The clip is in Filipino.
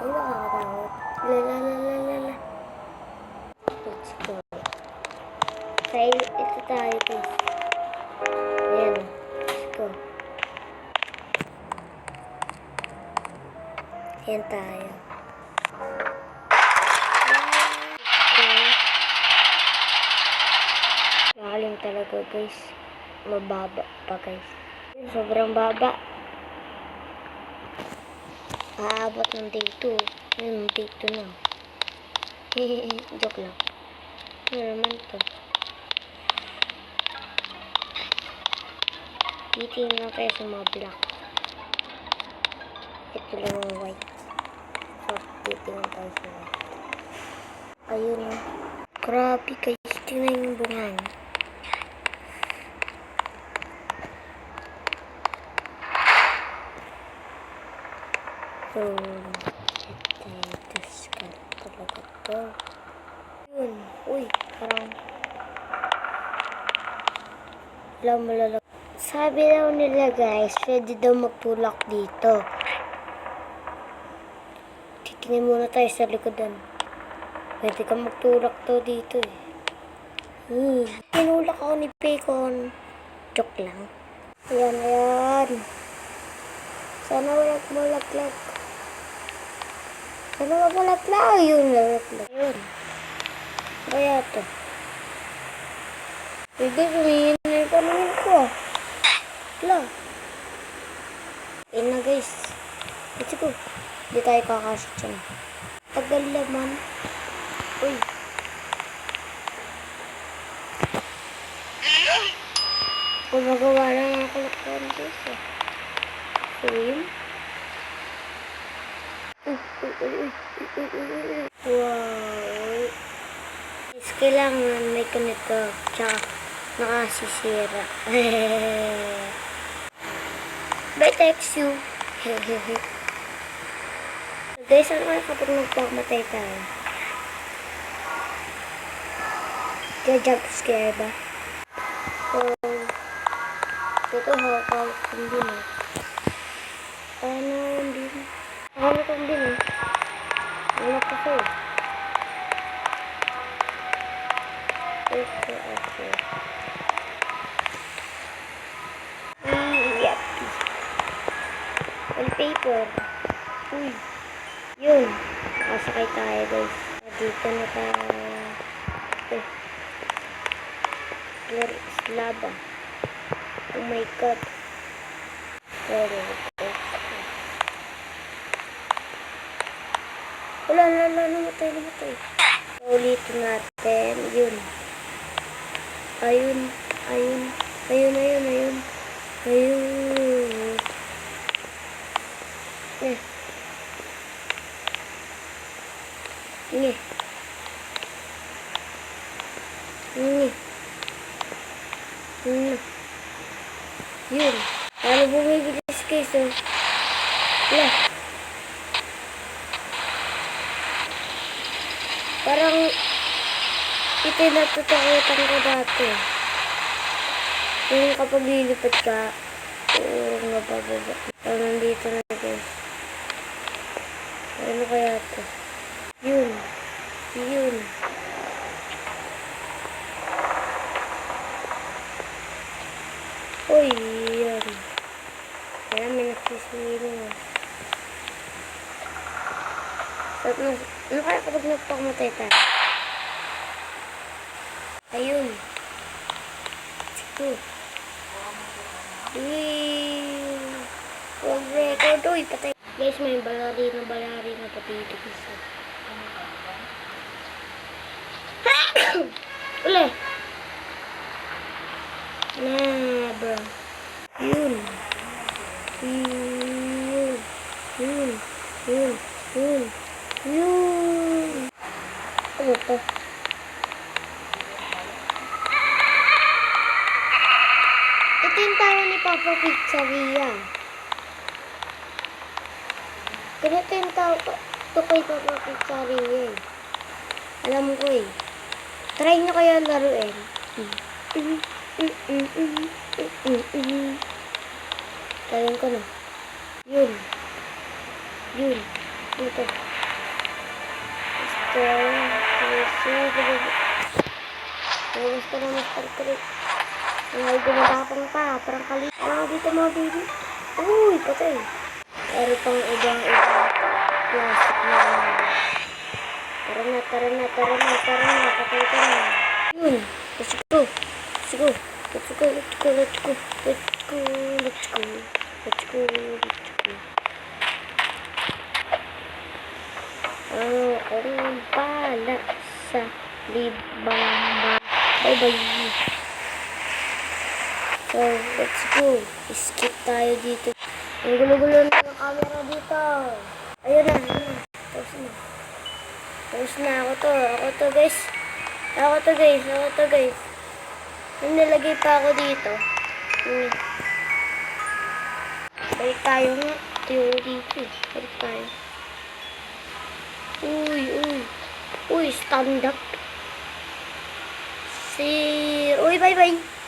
Ay, nakakatakot. Lalalala. Let's go. Ito tayo, guys. Ayan. Let's go. Ayan tayo. Lalim talaga, guys. Mababa pa, guys. Sobrang baba. Aabot ng day 2. Ayun, day 2 na. Joke lang. Ano naman to? Titingnan tayo sa mga black. Ito lang yung white. So, titingnan tayo sa white. Ayun o. Grabe guys. Tingnan yung bungan. So, ito scan talaga to. Yun. Uy, parang malalak. Sabi daw nila guys, pwede daw magtulak dito. Titingin muna tayo sa likodan. Pwede ka magtulak to dito eh. Tinulak ako ni Bacon. Joke lang. Ayan, ayan. Sana walang malaglag. Sana wag malaglag. Ayun, malaglag. Ayun. Kaya to. Pwede kumingin na yung paningin ko. Wala. Ayun na guys. Let's go. Hindi tayo kakasya dyan. Tagal naman. Uy. Gumagawa lang ako lakban guys. Swim. Wow. Is kailangan may ganito. Tsaka nakasisira. Bye, text you. Guys, ano kaya kapag nagpamatay tayo? Jump scare ba? So, ito hawak kong din eh. Paano yung din? Hawak kong din eh. Wala ko ko eh. Okay. Yep. Wallpaper. Uy. Yun. Nakasakay tayo guys. Dito na tayo. Lava. Oh my god. Wala, namatay. Ulitin natin. Yun. Ayun. Yun. Paano bumibilis guys oh. Wala. Parang ito natatakutan ko dati. Yung kapag lilipat ka, mabababa. So, nandito na guys. Ano kaya ito? Yun. Uy, yan. Kaya may nagsiswimming. Ano kaya kapag nagpakamatay tayo? Ayun. Ito. Wag record. Uy, patay. Guys, may balarina pati ito gusto. Uli. Bro. Yun. Ano to? Ito yung tawa ni Papa Pizzeria. Ganito yung tawa ito kay Papa Pizzeria eh. Alam ko eh. Try nyo kaya laruin. Tayan ko na. Yun. Dito. Kaya yun. Bawas ka na Mr. Creek. Ay, gumatapang pa. Parang kalit. Dito mga baby. Uy, patay. Pero pang ibang plastic na. Tara na. Patay ka na. Yun. Let's go. Ang pala sa libang. Bye-bye. So, let's go. Skip tayo dito. Ang gulo-gulo na ng camera dito. Ayun na. Tapos na. Ako to guys. May nilagay pa ako dito. Balik tayo nga. Tayo dito. Balik tayo. Uy, stand up. Uy, bye-bye.